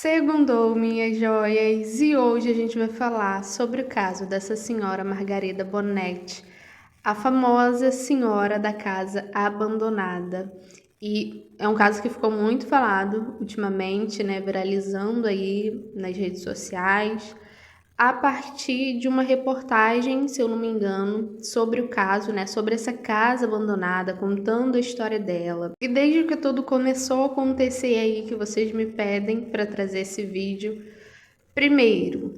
Segundou, minhas joias, e hoje a gente vai falar sobre o caso dessa senhora Margarida Bonetti, a famosa senhora da casa abandonada. E é um caso que ficou muito falado ultimamente, né, viralizando aí nas redes sociais, a partir de uma reportagem, se eu não me engano, sobre o caso, né, sobre essa casa abandonada, contando a história dela. E desde que tudo começou a acontecer aí, que vocês me pedem para trazer esse vídeo, primeiro,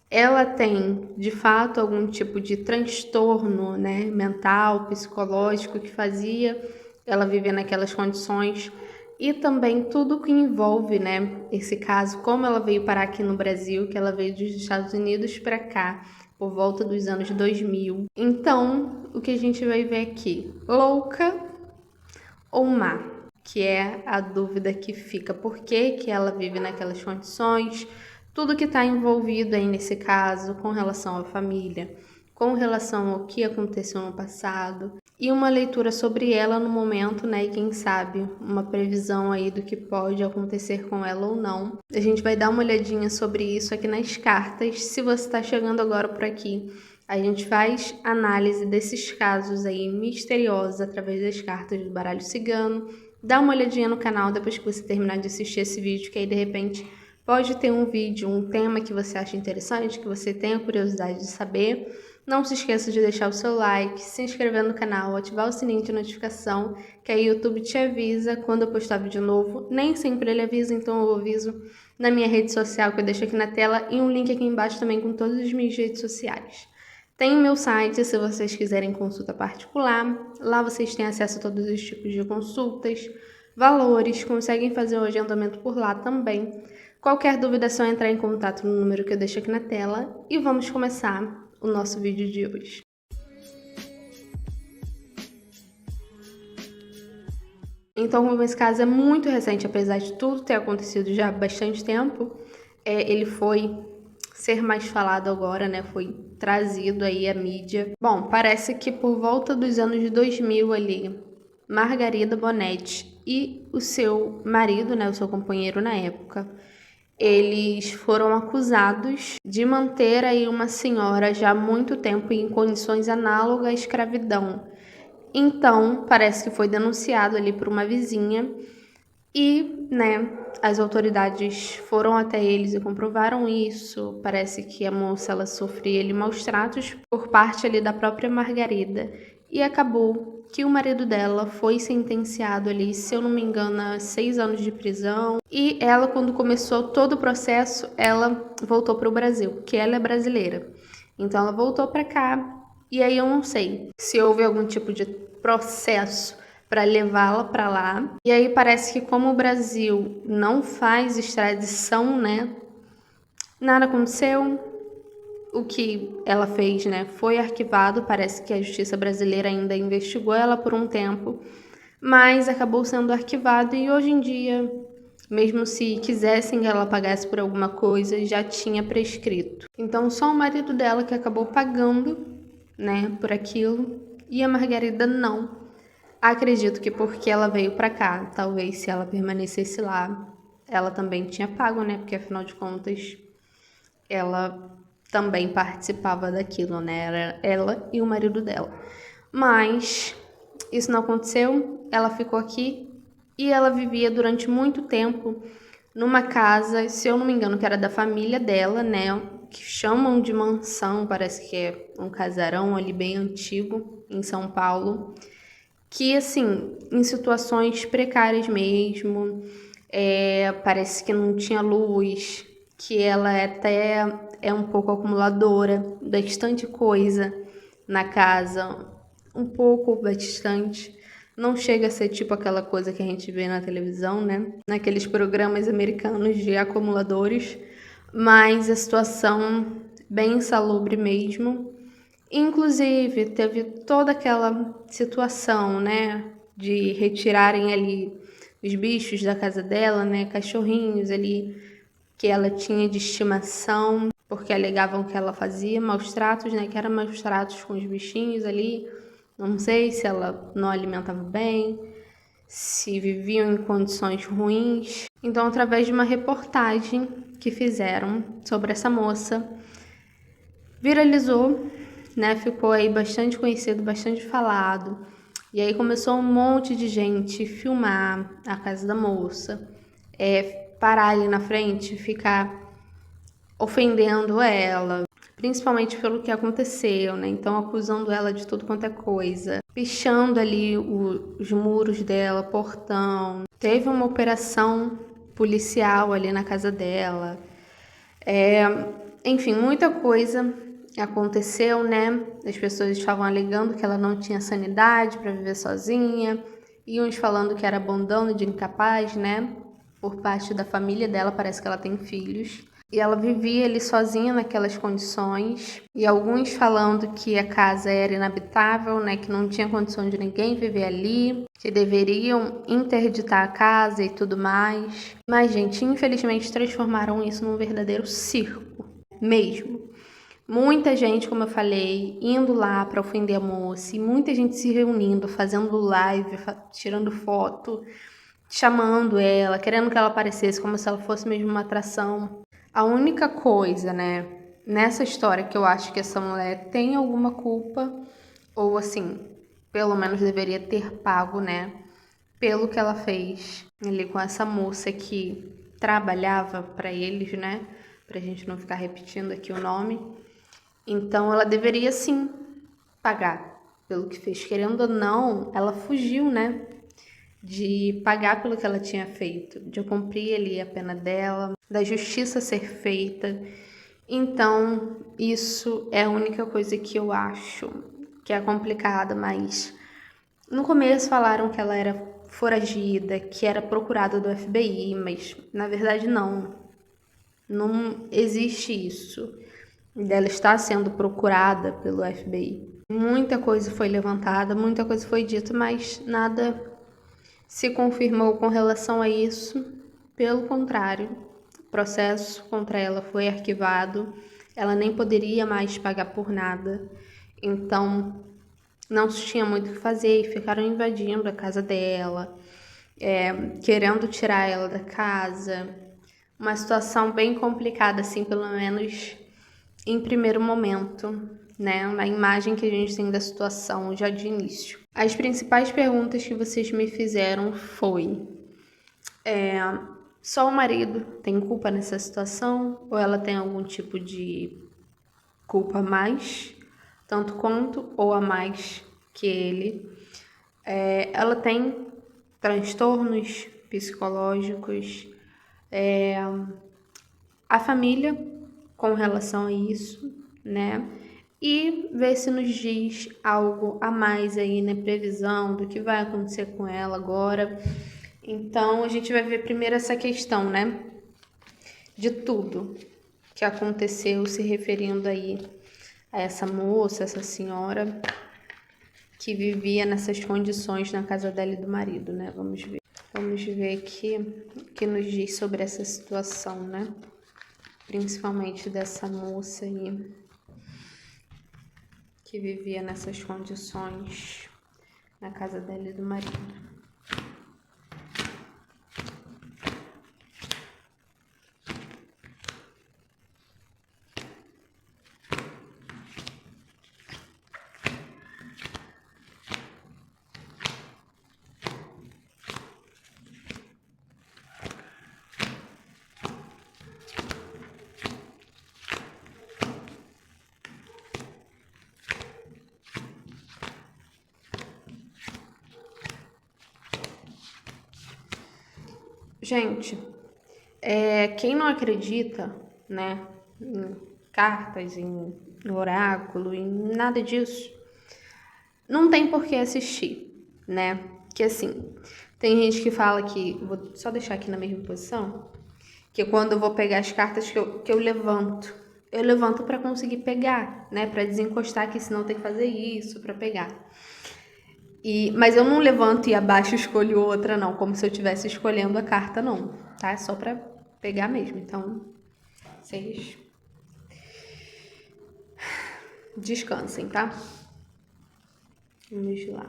ela tem, de fato, algum tipo de transtorno, né, mental, psicológico, que fazia ela viver naquelas condições, e também tudo que envolve, né, esse caso, como ela veio parar aqui no Brasil, que ela veio dos Estados Unidos para cá, por volta dos anos 2000. Então, o que a gente vai ver aqui? Louca ou má? Que é a dúvida que fica. Por que que ela vive naquelas condições? Tudo que está envolvido aí nesse caso, com relação à família, com relação ao que aconteceu no passado, e uma leitura sobre ela no momento, né? E quem sabe uma previsão aí do que pode acontecer com ela ou não. A gente vai dar uma olhadinha sobre isso aqui nas cartas. Se você está chegando agora por aqui, a gente faz análise desses casos aí misteriosos através das cartas do baralho cigano. Dá uma olhadinha no canal depois que você terminar de assistir esse vídeo, que aí de repente pode ter um vídeo, um tema que você acha interessante, que você tenha curiosidade de saber. Não se esqueça de deixar o seu like, se inscrever no canal, ativar o sininho de notificação, que aí o YouTube te avisa quando eu postar vídeo novo. Nem sempre ele avisa, então eu aviso na minha rede social, que eu deixo aqui na tela, e um link aqui embaixo também com todas as minhas redes sociais. Tem o meu site, se vocês quiserem consulta particular. Lá vocês têm acesso a todos os tipos de consultas, valores, conseguem fazer o agendamento por lá também. Qualquer dúvida é só entrar em contato no número que eu deixo aqui na tela e vamos começar o nosso vídeo de hoje. Então, como esse caso é muito recente, apesar de tudo ter acontecido já há bastante tempo, ele foi ser mais falado agora, né? Foi trazido aí à mídia. Bom, parece que por volta dos anos 2000 ali, Margarida Bonetti e o seu marido, né, o seu companheiro na época, eles foram acusados de manter aí uma senhora já há muito tempo em condições análogas à escravidão. Então, parece que foi denunciado ali por uma vizinha e, né, as autoridades foram até eles e comprovaram isso. Parece que a moça, ela sofria ali maus tratos por parte ali da própria Margarida. E acabou que o marido dela foi sentenciado ali, se eu não me engano, a 6 anos de prisão. E ela, quando começou todo o processo, ela voltou para o Brasil, porque ela é brasileira. Então ela voltou para cá. E aí eu não sei se houve algum tipo de processo para levá-la para lá. E aí parece que como o Brasil não faz extradição, né? Nada aconteceu. O que ela fez, né, foi arquivado. Parece que a justiça brasileira ainda investigou ela por um tempo, mas acabou sendo arquivado e hoje em dia, mesmo se quisessem que ela pagasse por alguma coisa, já tinha prescrito. Então só o marido dela que acabou pagando, né, por aquilo, e a Margarida não. Acredito que porque ela veio para cá, talvez se ela permanecesse lá, ela também tinha pago, né, porque afinal de contas ela também participava daquilo, né? Era ela e o marido dela. Mas isso não aconteceu, ela ficou aqui e ela vivia durante muito tempo numa casa, se eu não me engano, que era da família dela, né? Que chamam de mansão, parece que é um casarão ali bem antigo em São Paulo. Que, assim, em situações precárias mesmo, parece que não tinha luz, que ela até é um pouco acumuladora, bastante coisa na casa, um pouco bastante. Não chega a ser tipo aquela coisa que a gente vê na televisão, né? Naqueles programas americanos de acumuladores, mas a situação bem insalubre mesmo. Inclusive, teve toda aquela situação, né, de retirarem ali os bichos da casa dela, né, cachorrinhos ali que ela tinha de estimação, porque alegavam que ela fazia maus tratos, né, que eram maus tratos com os bichinhos ali. Não sei se ela não alimentava bem, se viviam em condições ruins. Então, através de uma reportagem que fizeram sobre essa moça, viralizou, né? Ficou aí bastante conhecido, bastante falado. E aí começou um monte de gente filmar a casa da moça, parar ali na frente, ficar ofendendo ela, principalmente pelo que aconteceu, né? Então acusando ela de tudo quanto é coisa, pichando ali os muros dela, portão. Teve uma operação policial ali na casa dela. Enfim, muita coisa aconteceu, né? As pessoas estavam alegando que ela não tinha sanidade para viver sozinha, e uns falando que era abandono de incapaz, né? Por parte da família dela, parece que ela tem filhos. E ela vivia ali sozinha naquelas condições, e alguns falando que a casa era inabitável, né? Que não tinha condição de ninguém viver ali, que deveriam interditar a casa e tudo mais. Mas, gente, infelizmente transformaram isso num verdadeiro circo, mesmo. Muita gente, como eu falei, indo lá para ofender a moça, e muita gente se reunindo, fazendo live, tirando foto, chamando ela, querendo que ela aparecesse como se ela fosse mesmo uma atração. A única coisa, né, nessa história que eu acho que essa mulher tem alguma culpa, ou assim, pelo menos deveria ter pago, né, pelo que ela fez ali com essa moça que trabalhava para eles, né, pra gente não ficar repetindo aqui o nome. Então ela deveria sim pagar pelo que fez. Querendo ou não, ela fugiu, né? De pagar pelo que ela tinha feito, de cumprir ali a pena dela, da justiça ser feita. Então, isso é a única coisa que eu acho que é complicada, mas no começo falaram que ela era foragida, que era procurada do FBI, mas na verdade não. Não existe isso dela estar sendo procurada pelo FBI. Muita coisa foi levantada, muita coisa foi dita, mas nada se confirmou com relação a isso. Pelo contrário, o processo contra ela foi arquivado, ela nem poderia mais pagar por nada. Então, não se tinha muito o que fazer e ficaram invadindo a casa dela, querendo tirar ela da casa. Uma situação bem complicada, assim, pelo menos em primeiro momento, né? A imagem que a gente tem da situação já de início. As principais perguntas que vocês me fizeram foi: só o marido tem culpa nessa situação? Ou ela tem algum tipo de culpa a mais, tanto quanto ou a mais que ele? Ela tem transtornos psicológicos? A família com relação a isso, né? E ver se nos diz algo a mais aí, né? Previsão do que vai acontecer com ela agora. Então, a gente vai ver primeiro essa questão, né? De tudo que aconteceu, se referindo aí a essa moça, essa senhora que vivia nessas condições na casa dela e do marido, né? Vamos ver. Vamos ver aqui o que nos diz sobre essa situação, né? Principalmente dessa moça aí que vivia nessas condições na casa dela e do marido. Gente, quem não acredita, né, em cartas, em oráculo, em nada disso, não tem por que assistir, né? Que assim, tem gente que fala que, vou só deixar aqui na mesma posição, que quando eu vou pegar as cartas que eu levanto para conseguir pegar, né? Para desencostar aqui, senão tem que fazer isso para pegar. Mas eu não levanto e abaixo escolho outra, não, como se eu estivesse escolhendo a carta, não, tá? É só pra pegar mesmo. Então, vocês descansem, tá? Vamos lá.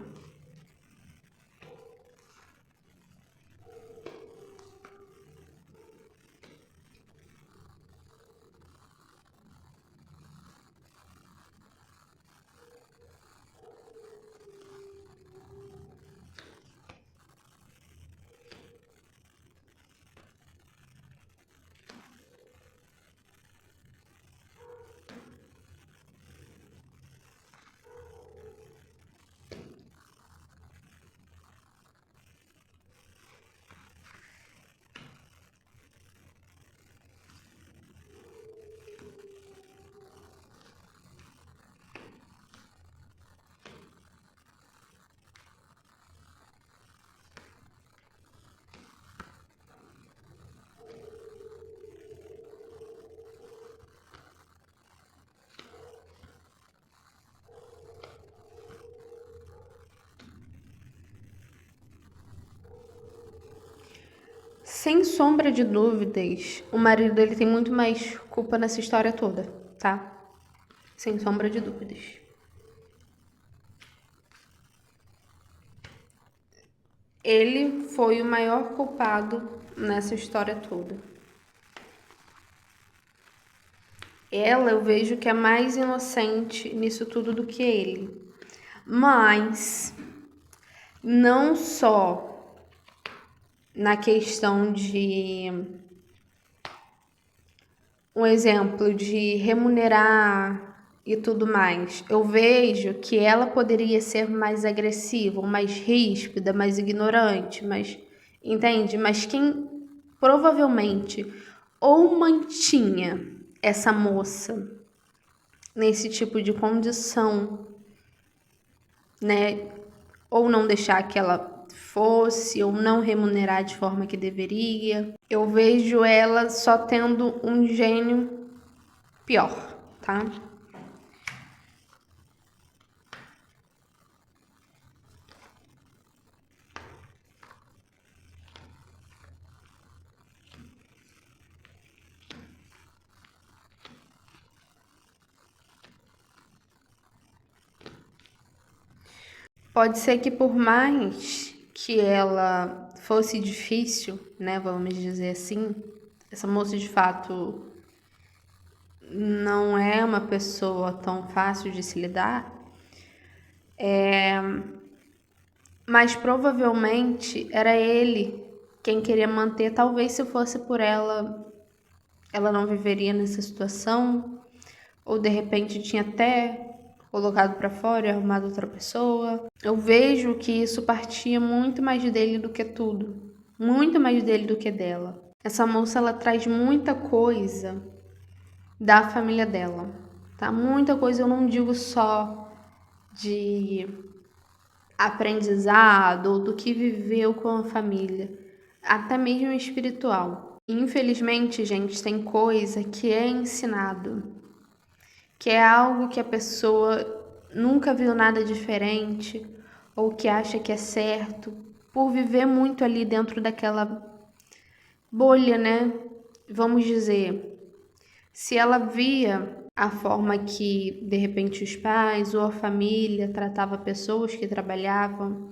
Sem sombra de dúvidas, o marido dele tem muito mais culpa nessa história toda, tá? Sem sombra de dúvidas. Ele foi o maior culpado nessa história toda. Ela, eu vejo que é mais inocente nisso tudo do que ele. Mas não só na questão de um exemplo de remunerar e tudo mais. Eu vejo que ela poderia ser mais agressiva, mais ríspida, mais ignorante, mas entende? Mas quem provavelmente ou mantinha essa moça nesse tipo de condição, né? Ou não deixar que ela fosse, ou não remunerar de forma que deveria. Eu vejo ela só tendo um gênio pior, tá? Pode ser que por mais que ela fosse difícil, né, vamos dizer assim, essa moça de fato não é uma pessoa tão fácil de se lidar, mas provavelmente era ele quem queria manter. Talvez se fosse por ela, ela não viveria nessa situação, ou de repente tinha até colocado para fora e arrumado outra pessoa. Eu vejo que isso partia muito mais dele do que tudo, muito mais dele do que dela. Essa moça, ela traz muita coisa da família dela, tá? Muita coisa, eu não digo só de aprendizado ou do que viveu com a família, até mesmo espiritual. Infelizmente, gente, tem coisa que é ensinado, que é algo que a pessoa nunca viu nada diferente ou que acha que é certo, por viver muito ali dentro daquela bolha, né? Vamos dizer, se ela via a forma que, de repente, os pais ou a família tratava pessoas que trabalhavam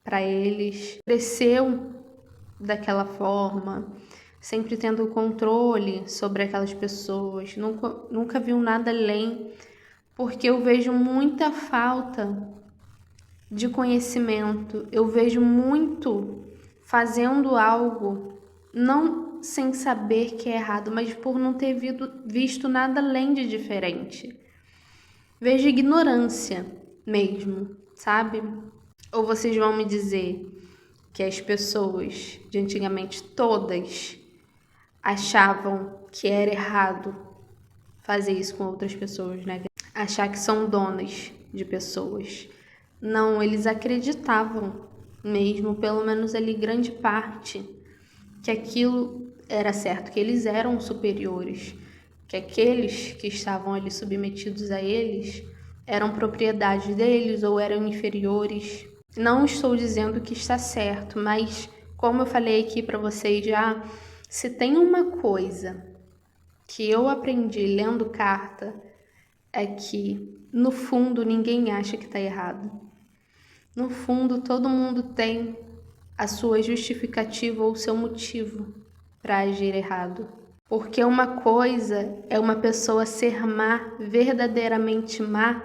para eles, cresceu daquela forma, sempre tendo controle sobre aquelas pessoas, nunca viu nada além, porque eu vejo muita falta de conhecimento, eu vejo muito fazendo algo não sem saber que é errado, mas por não ter visto nada além de diferente. Vejo ignorância mesmo, sabe? Ou vocês vão me dizer que as pessoas de antigamente todas achavam que era errado fazer isso com outras pessoas, né? Achar que são donas de pessoas. Não, eles acreditavam mesmo, pelo menos ali grande parte, que aquilo era certo, que eles eram superiores, que aqueles que estavam ali submetidos a eles eram propriedade deles ou eram inferiores. Não estou dizendo que está certo, mas como eu falei aqui para vocês já, se tem uma coisa que eu aprendi lendo carta é que no fundo ninguém acha que está errado. No fundo todo mundo tem a sua justificativa ou seu motivo para agir errado. Porque uma coisa é uma pessoa ser má, verdadeiramente má,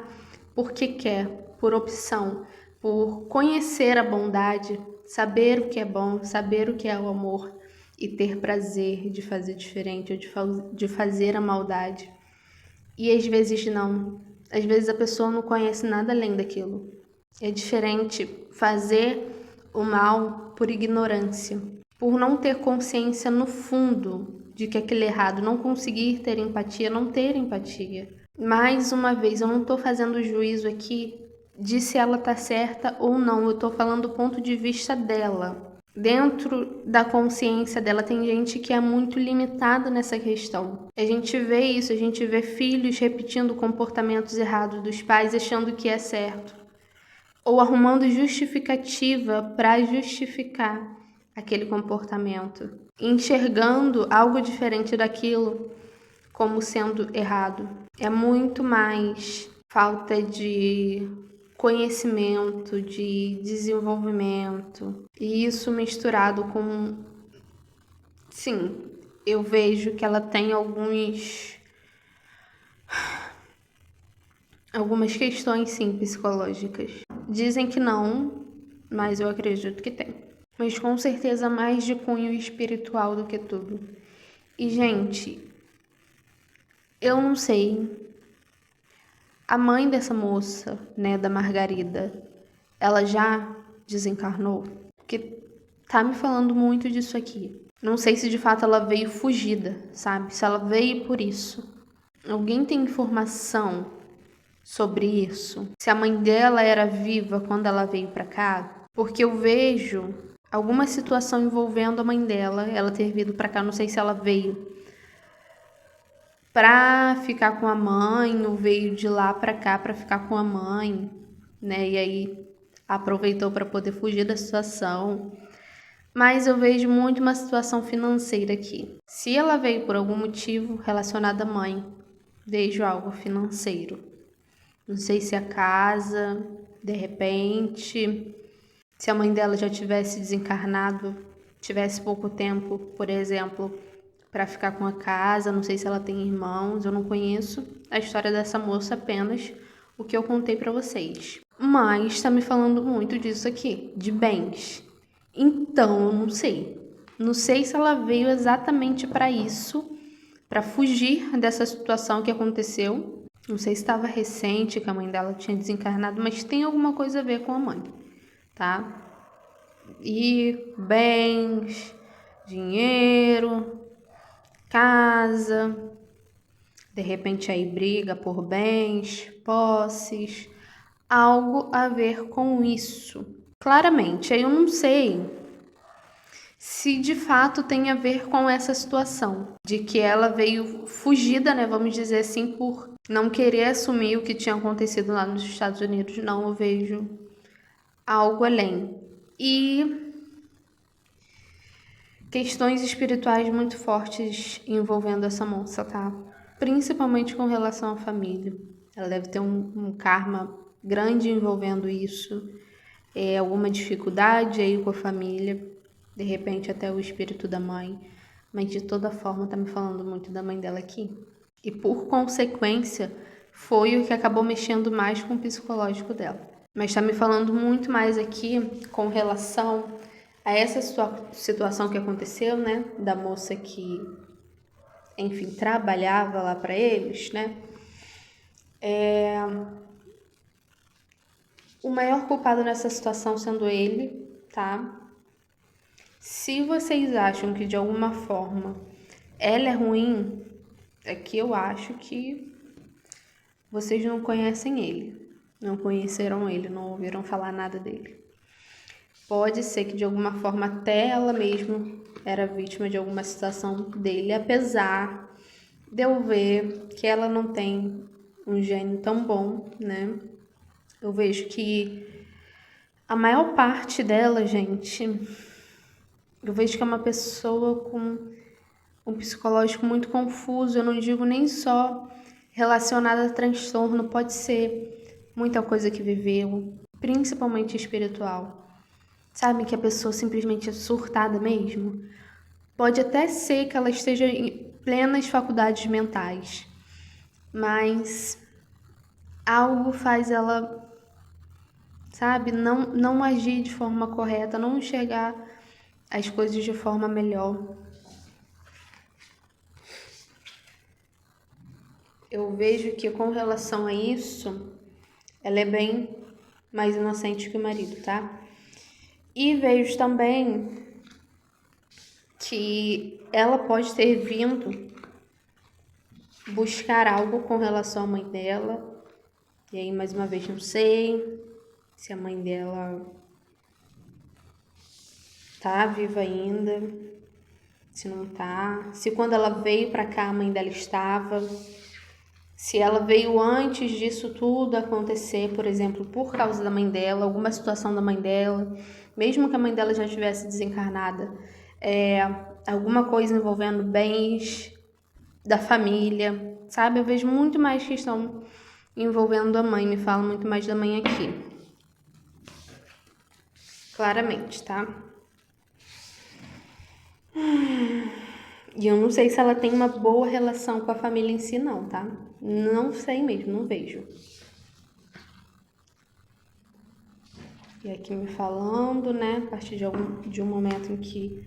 porque quer, por opção, por conhecer a bondade, saber o que é bom, saber o que é o amor e ter prazer de fazer diferente ou de fazer a maldade. E às vezes não. Às vezes a pessoa não conhece nada além daquilo. É diferente fazer o mal por ignorância, por não ter consciência no fundo de que aquele errado, não conseguir ter empatia, não ter empatia. Mais uma vez, eu não estou fazendo juízo aqui de se ela tá certa ou não, eu estou falando do ponto de vista dela. Dentro da consciência dela tem gente que é muito limitado nessa questão. A gente vê isso, a gente vê filhos repetindo comportamentos errados dos pais achando que é certo. Ou arrumando justificativa para justificar aquele comportamento. enxergando algo diferente daquilo como sendo errado. É muito mais falta de conhecimento, de desenvolvimento. E isso misturado com... Sim, eu vejo que ela tem algumas questões, sim, psicológicas. Dizem que não, mas eu acredito que tem. Mas com certeza mais de cunho espiritual do que tudo. E, gente, eu não sei. A mãe dessa moça, né, da Margarida, ela já desencarnou? Porque tá me falando muito disso aqui. Não sei se de fato ela veio fugida, sabe? Se ela veio por isso. Alguém tem informação sobre isso? Se a mãe dela era viva quando ela veio pra cá? Porque eu vejo alguma situação envolvendo a mãe dela, ela ter vindo pra cá. Não sei se ela veio pra ficar com a mãe ou veio de lá pra cá pra ficar com a mãe, né? E aí aproveitou pra poder fugir da situação. Mas eu vejo muito uma situação financeira aqui. Se ela veio por algum motivo relacionado à mãe, vejo algo financeiro. Não sei se a casa, de repente, se a mãe dela já tivesse desencarnado, tivesse pouco tempo, por exemplo, para ficar com a casa. Não sei se ela tem irmãos, eu não conheço a história dessa moça, apenas o que eu contei para vocês. Mas está me falando muito disso aqui, de bens. Então, eu não sei. Não sei se ela veio exatamente para isso, para fugir dessa situação que aconteceu. Não sei se estava recente que a mãe dela tinha desencarnado, mas tem alguma coisa a ver com a mãe, tá? E bens, dinheiro, casa, de repente aí briga por bens, posses, algo a ver com isso. Claramente, aí eu não sei se de fato tem a ver com essa situação, de que ela veio fugida, né, vamos dizer assim, por não querer assumir o que tinha acontecido lá nos Estados Unidos. Não, eu vejo algo além. E questões espirituais muito fortes envolvendo essa moça, tá? Principalmente com relação à família. Ela deve ter um karma grande envolvendo isso. Alguma dificuldade aí com a família, de repente até o espírito da mãe, mas de toda forma tá me falando muito da mãe dela aqui. E por consequência, foi o que acabou mexendo mais com o psicológico dela. Mas tá me falando muito mais aqui com relação a essa situação que aconteceu, né, da moça que, enfim, trabalhava lá para eles, né? O maior culpado nessa situação sendo ele, tá? Se vocês acham que de alguma forma ela é ruim, é que eu acho que vocês não conhecem ele, não conheceram ele, não ouviram falar nada dele. Pode ser que de alguma forma até ela mesma era vítima de alguma situação dele, apesar de eu ver que ela não tem um gênio tão bom, né? Eu vejo que a maior parte dela, gente, eu vejo que é uma pessoa com um psicológico muito confuso. Eu não digo nem só relacionada a transtorno, pode ser muita coisa que viveu, principalmente espiritual. Sabe, que a pessoa simplesmente é surtada mesmo? Pode até ser que ela esteja em plenas faculdades mentais, mas algo faz ela, sabe, não agir de forma correta, não enxergar as coisas de forma melhor. Eu vejo que com relação a isso, ela é bem mais inocente que o marido, tá? E vejo também que ela pode ter vindo buscar algo com relação à mãe dela. E aí, mais uma vez, não sei se a mãe dela tá viva ainda, se não tá, se quando ela veio pra cá a mãe dela estava, se ela veio antes disso tudo acontecer, por exemplo, por causa da mãe dela, alguma situação da mãe dela, mesmo que a mãe dela já estivesse desencarnada, alguma coisa envolvendo bens da família, sabe? Eu vejo muito mais questão envolvendo a mãe, me fala muito mais da mãe aqui. Claramente, tá? E eu não sei se ela tem uma boa relação com a família em si, não, tá? Não sei mesmo, não vejo. E aqui me falando, né? A partir de um momento em que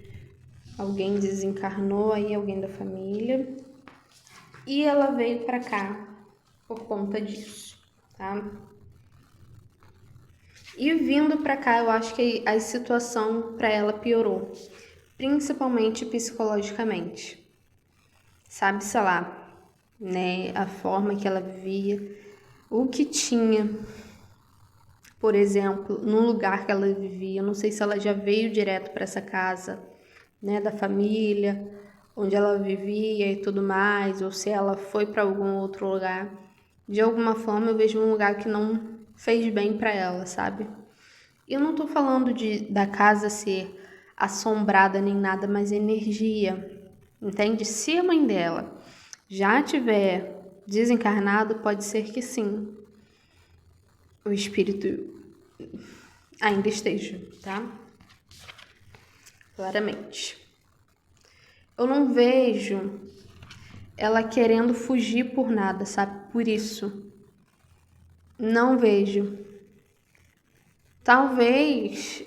alguém desencarnou, aí alguém da família. E ela veio pra cá por conta disso, tá? E vindo pra cá, eu acho que a situação pra ela piorou, principalmente psicologicamente. Sabe, sei lá, né, a forma que ela vivia, o que tinha, por exemplo, no lugar que ela vivia. Eu não sei se ela já veio direto para essa casa, né, da família, onde ela vivia e tudo mais, ou se ela foi para algum outro lugar. De alguma forma, eu vejo um lugar que não fez bem para ela, sabe? E eu não tô falando da casa ser assombrada nem nada, mas energia, entende? Se a mãe dela já tiver desencarnado, pode ser que sim, o espírito ainda esteja, tá? Claramente. Eu não vejo ela querendo fugir por nada, sabe? Por isso. Não vejo. Talvez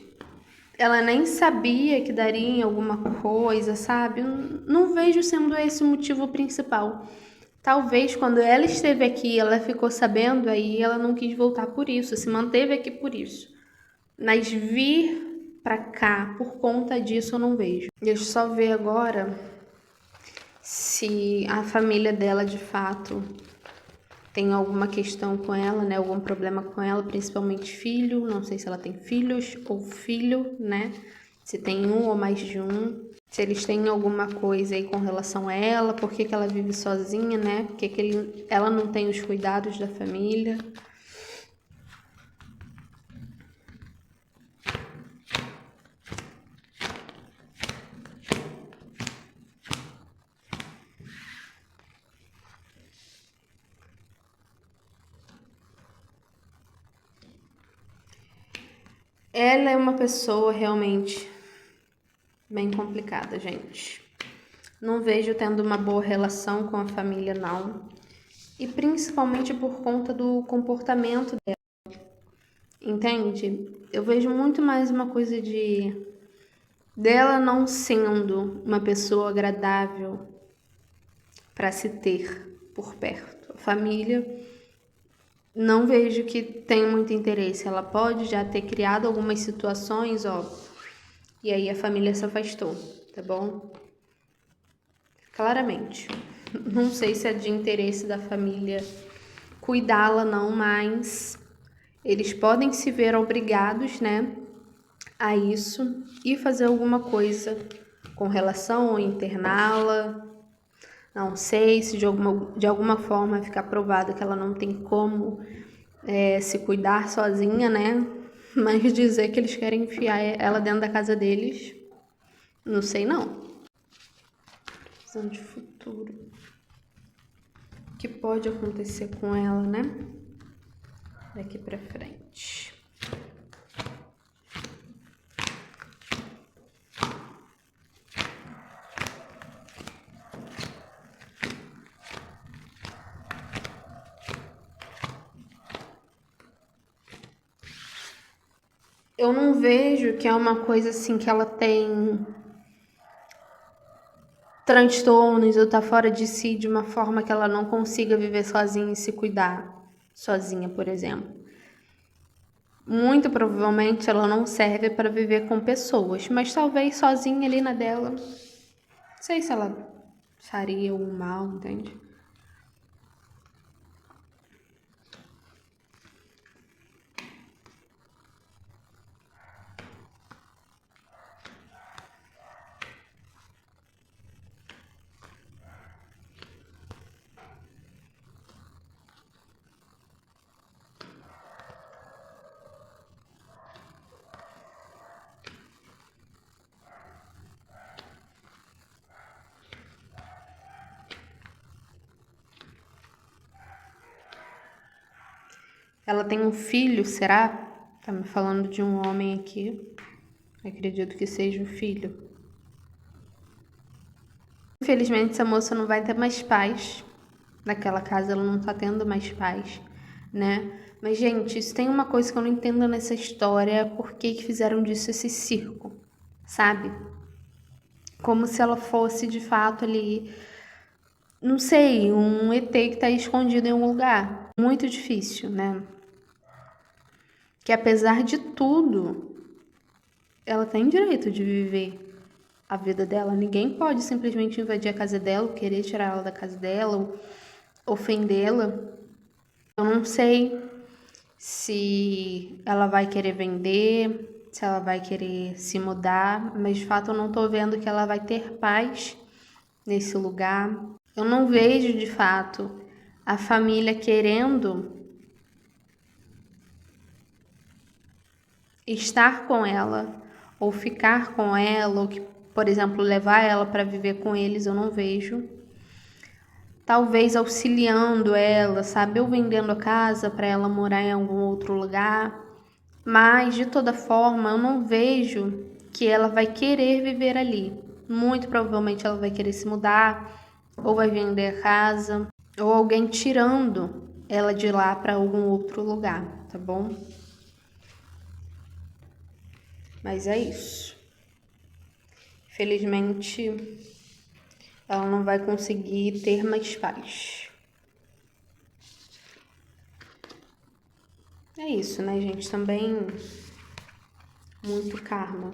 ela nem sabia que daria em alguma coisa, sabe? Não vejo sendo esse o motivo principal. Talvez quando ela esteve aqui, ela ficou sabendo, aí ela não quis voltar por isso, se manteve aqui por isso. Mas vir pra cá por conta disso eu não vejo. Deixa eu só ver agora se a família dela de fato tem alguma questão com ela, né? Algum problema com ela, principalmente filho. Não sei se ela tem filhos ou filho, né? Se tem um ou mais de um. Se eles têm alguma coisa aí com relação a ela, por que ela vive sozinha, né? Por que ela não tem os cuidados da família. Ela é uma pessoa realmente bem complicada, gente. Não vejo tendo uma boa relação com a família, não. E principalmente por conta do comportamento dela, entende? Eu vejo muito mais uma coisa dela não sendo uma pessoa agradável para se ter por perto. A família, não vejo que tenha muito interesse. Ela pode já ter criado algumas situações, ó, e aí a família se afastou, tá bom? Claramente. Não sei se é de interesse da família cuidá-la, não, mas eles podem se ver obrigados, né, a isso e fazer alguma coisa com relação a interná-la. Não sei se de alguma forma ficar provado que ela não tem como se cuidar sozinha, né? Mas dizer que eles querem enfiar ela dentro da casa deles, não sei não. Visão de futuro. O que pode acontecer com ela, né? Daqui pra frente. Eu não vejo que é uma coisa assim que ela tem transtornos ou tá fora de si de uma forma que ela não consiga viver sozinha e se cuidar sozinha, por exemplo. Muito provavelmente ela não serve para viver com pessoas, mas talvez sozinha ali na dela. Não sei se ela faria um mal, entende? Ela tem um filho, será? Tá me falando de um homem aqui. Acredito que seja um filho. Infelizmente, essa moça não vai ter mais paz. Naquela casa, ela não tá tendo mais paz, né? Mas, gente, isso tem uma coisa que eu não entendo nessa história. Por que fizeram disso esse circo, sabe? Como se ela fosse, de fato, ali... Não sei, um ET que tá escondido em um lugar. Muito difícil, né? Que apesar de tudo, ela tem direito de viver a vida dela. Ninguém pode simplesmente invadir a casa dela, ou querer tirar ela da casa dela, ou ofendê-la. Eu não sei se ela vai querer vender, se ela vai querer se mudar, mas de fato eu não tô vendo que ela vai ter paz nesse lugar. Eu não vejo de fato a família querendo estar com ela ou ficar com ela, ou que, por exemplo, levar ela para viver com eles, eu não vejo. Talvez auxiliando ela, sabe, ou vendendo a casa para ela morar em algum outro lugar. Mas de toda forma, eu não vejo que ela vai querer viver ali. Muito provavelmente ela vai querer se mudar, ou vai vender a casa, ou alguém tirando ela de lá para algum outro lugar, tá bom? Mas é isso. Infelizmente, ela não vai conseguir ter mais paz. É isso, né, gente? Também muito karma.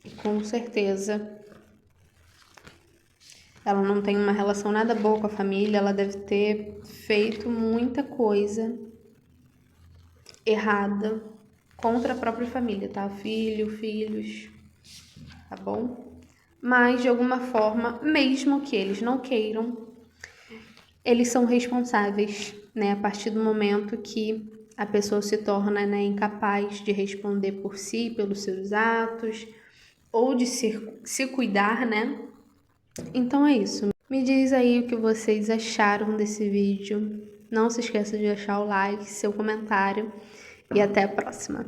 E com certeza ela não tem uma relação nada boa com a família, ela deve ter feito muita coisa errada contra a própria família, tá? Filhos, tá bom? Mas de alguma forma, mesmo que eles não queiram, eles são responsáveis, né? A partir do momento que a pessoa se torna, né, incapaz de responder por si, pelos seus atos, ou de se cuidar, né? Então é isso. Me diz aí o que vocês acharam desse vídeo. Não se esqueça de deixar o like, seu comentário e até a próxima.